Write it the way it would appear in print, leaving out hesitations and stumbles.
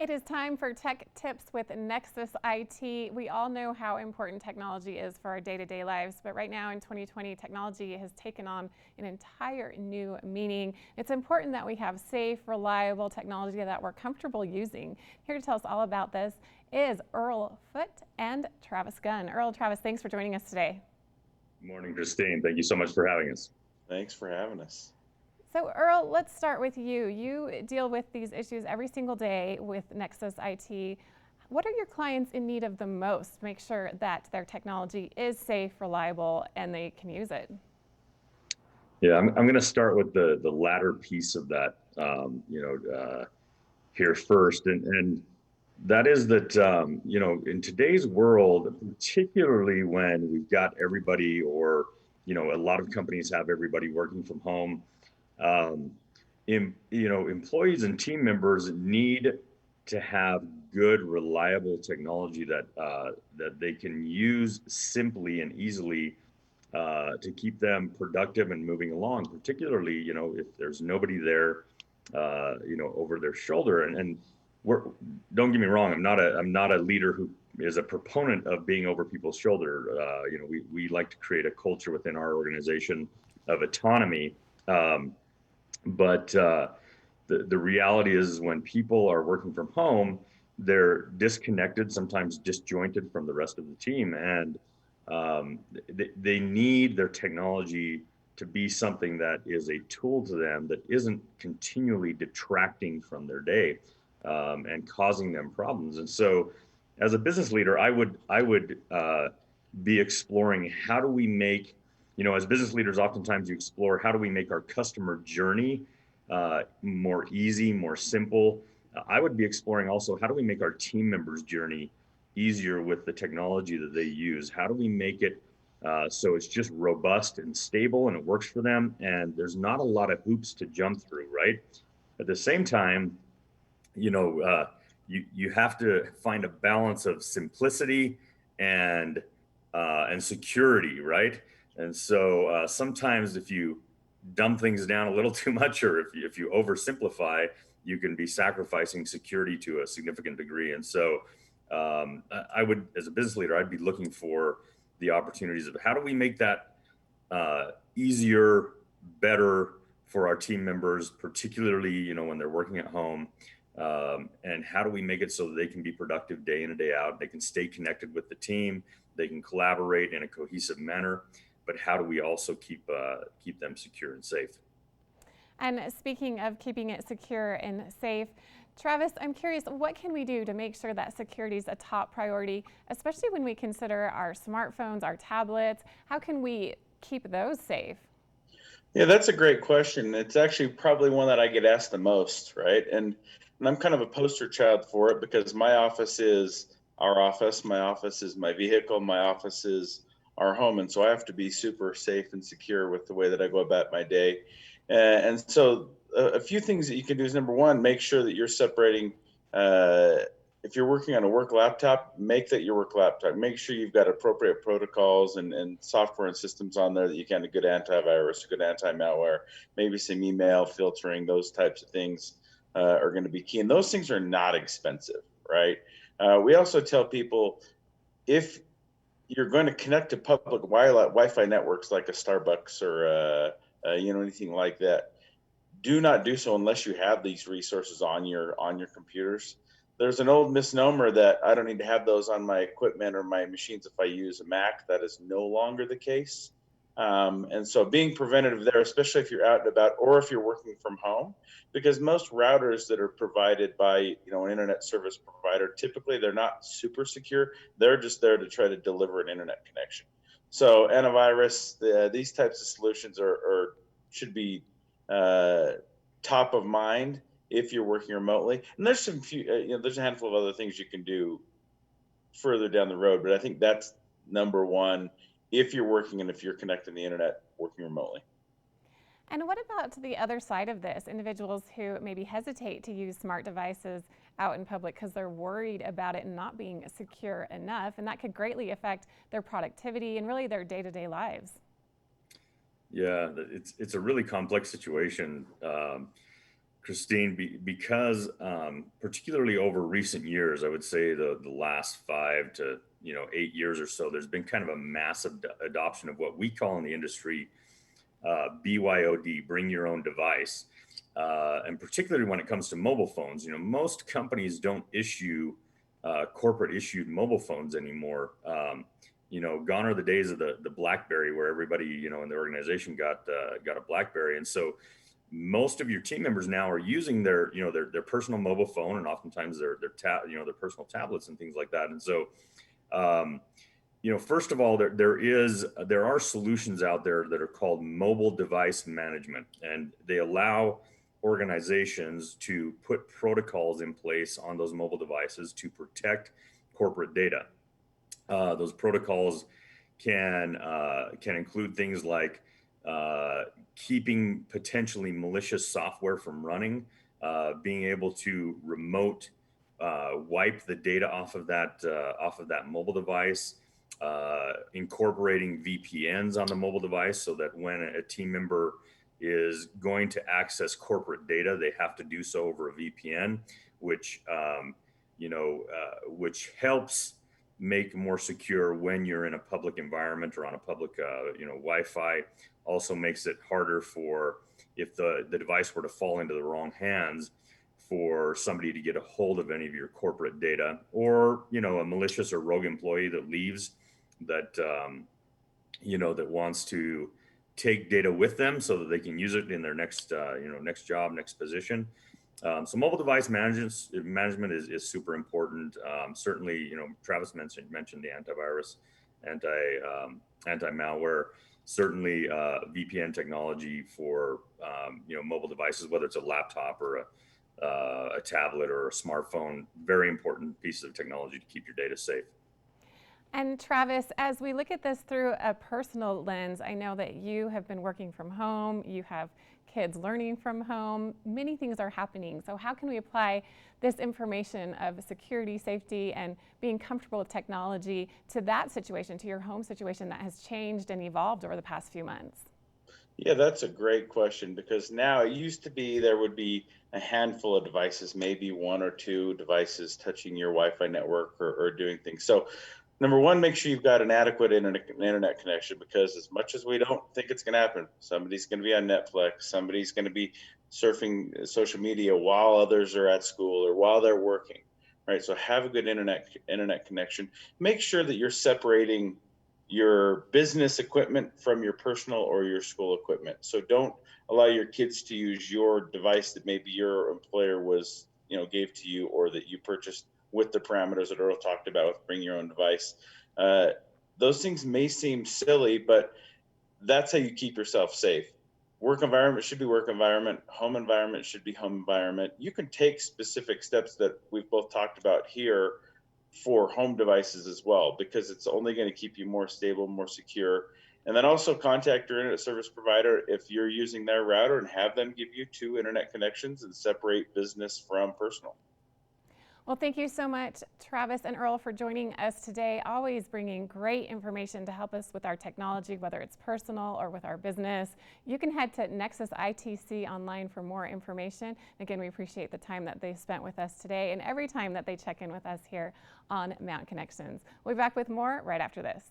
It is time for Tech Tips with Nexus IT. We all know how important technology is for our day-to-day lives, but right now in 2020, technology has taken on an entire new meaning. It's important that we have safe, reliable technology that we're comfortable using. Here to tell us all about this is Earl, Foote, and Travis Gunn. Earl, Travis, thanks for joining us today. Good morning, Christine. Thank you so much for having us. Thanks for having us. So Earl, let's start with you. You deal with these issues every single day with Nexus IT. What are your clients in need of the most to make sure that their technology is safe, reliable, and they can use it? Yeah, I'm going to start with the latter piece of that, here first, and that is that in today's world, particularly when we've got everybody, or a lot of companies have everybody working from home. Employees and team members need to have good, reliable technology that they can use simply and easily to keep them productive and moving along. Particularly, if there's nobody there, over their shoulder. And don't get me wrong, I'm not a leader who is a proponent of being over people's shoulder. We like to create a culture within our organization of autonomy. But the reality is when people are working from home, they're disconnected, sometimes disjointed from the rest of the team, and they need their technology to be something that is a tool to them that isn't continually detracting from their day and causing them problems. And so, as a business leader, I would be exploring how do we make, as business leaders, oftentimes you explore how do we make our customer journey more easy, more simple. I would be exploring also how do we make our team members' journey easier with the technology that they use? How do we make it so it's just robust and stable and it works for them and there's not a lot of hoops to jump through, right? At the same time, you have to find a balance of simplicity and security, right? And so sometimes if you dumb things down a little too much, or if you oversimplify, you can be sacrificing security to a significant degree. And so I would, as a business leader, I'd be looking for the opportunities of how do we make that easier, better for our team members, particularly when they're working at home, and how do we make it so that they can be productive day in and day out? They can stay connected with the team, they can collaborate in a cohesive manner, but how do we also keep them secure and safe? And speaking of keeping it secure and safe, Travis, I'm curious, what can we do to make sure that security is a top priority, especially when we consider our smartphones, our tablets? How can we keep those safe? Yeah, that's a great question. It's actually probably one that I get asked the most, right? And I'm kind of a poster child for it because my office is our office, my office is my vehicle, my office is our home. And so I have to be super safe and secure with the way that I go about my day. And so a few things that you can do is number one, make sure that you're separating. If you're working on a work laptop, make that your work laptop. Make sure you've got appropriate protocols and software and systems on there that you can, a good antivirus, a good anti-malware, maybe some email filtering, those types of things are going to be key. And those things are not expensive, right? We also tell people if you're going to connect to public Wi-Fi networks like a Starbucks or anything like that, do not do so unless you have these resources on your computers. There's an old misnomer that I don't need to have those on my equipment or my machines if I use a Mac. That is no longer the case. And so being preventative there, especially if you're out and about or if you're working from home, because most routers that are provided by an internet service provider, typically they're not super secure. They're just there to try to deliver an internet connection. So antivirus, these types of solutions should be top of mind if you're working remotely. And there's there's a handful of other things you can do further down the road, but I think that's number one if you're working and if you're connecting the internet working remotely. And what about the other side of this, individuals who maybe hesitate to use smart devices out in public because they're worried about it not being secure enough, and that could greatly affect their productivity and really their day-to-day lives? Yeah, it's a really complex situation. Christine, because particularly over recent years, I would say the last 5 to 8 years or so, there's been kind of a massive adoption of what we call in the industry BYOD, bring your own device. And particularly when it comes to mobile phones, most companies don't issue corporate issued mobile phones anymore. Gone are the days of the BlackBerry where everybody, in the organization got a BlackBerry. And so most of your team members now are using their personal mobile phone, and oftentimes their personal tablets and things like that. And so, first of all, there are solutions out there that are called mobile device management, and they allow organizations to put protocols in place on those mobile devices to protect corporate data. Those protocols can include things like keeping potentially malicious software from running, being able to remote wipe the data off of that mobile device, incorporating VPNs on the mobile device so that when a team member is going to access corporate data, they have to do so over a VPN, which which helps make more secure when you're in a public environment or on a public Wi-Fi. Also makes it harder for, if the device were to fall into the wrong hands, for somebody to get a hold of any of your corporate data, or a malicious or rogue employee that leaves, that that wants to take data with them so that they can use it in their next job, next position. So mobile device management is super important. Certainly, Travis mentioned the antivirus, anti-malware. Certainly, VPN technology for mobile devices, whether it's a laptop or a tablet or a smartphone. Very important piece of technology to keep your data safe. And Travis, as we look at this through a personal lens, I know that you have been working from home, you have kids learning from home, many things are happening. So how can we apply this information of security, safety, and being comfortable with technology to that situation, to your home situation that has changed and evolved over the past few months? Yeah, that's a great question, because now it used to be there would be a handful of devices, maybe one or two devices touching your Wi-Fi network, or doing things. So number one, make sure you've got an adequate internet connection, because as much as we don't think it's going to happen, somebody's going to be on Netflix, somebody's going to be surfing social media while others are at school or while they're working, right? So have a good internet connection. Make sure that you're separating your business equipment from your personal or your school equipment. So don't allow your kids to use your device that maybe your employer was, gave to you, or that you purchased with the parameters that Earl talked about with bring your own device. Those things may seem silly, but that's how you keep yourself safe. Work environment should be work environment. Home environment should be home environment. You can take specific steps that we've both talked about here for home devices as well, because it's only going to keep you more stable, more secure. And then also contact your internet service provider if you're using their router, and have them give you 2 internet connections and separate business from personal. Well, thank you so much, Travis and Earl, for joining us today, always bringing great information to help us with our technology, whether it's personal or with our business. You can head to Nexus ITC online for more information. Again, we appreciate the time that they spent with us today, and every time that they check in with us here on Mount Connections. We'll be back with more right after this.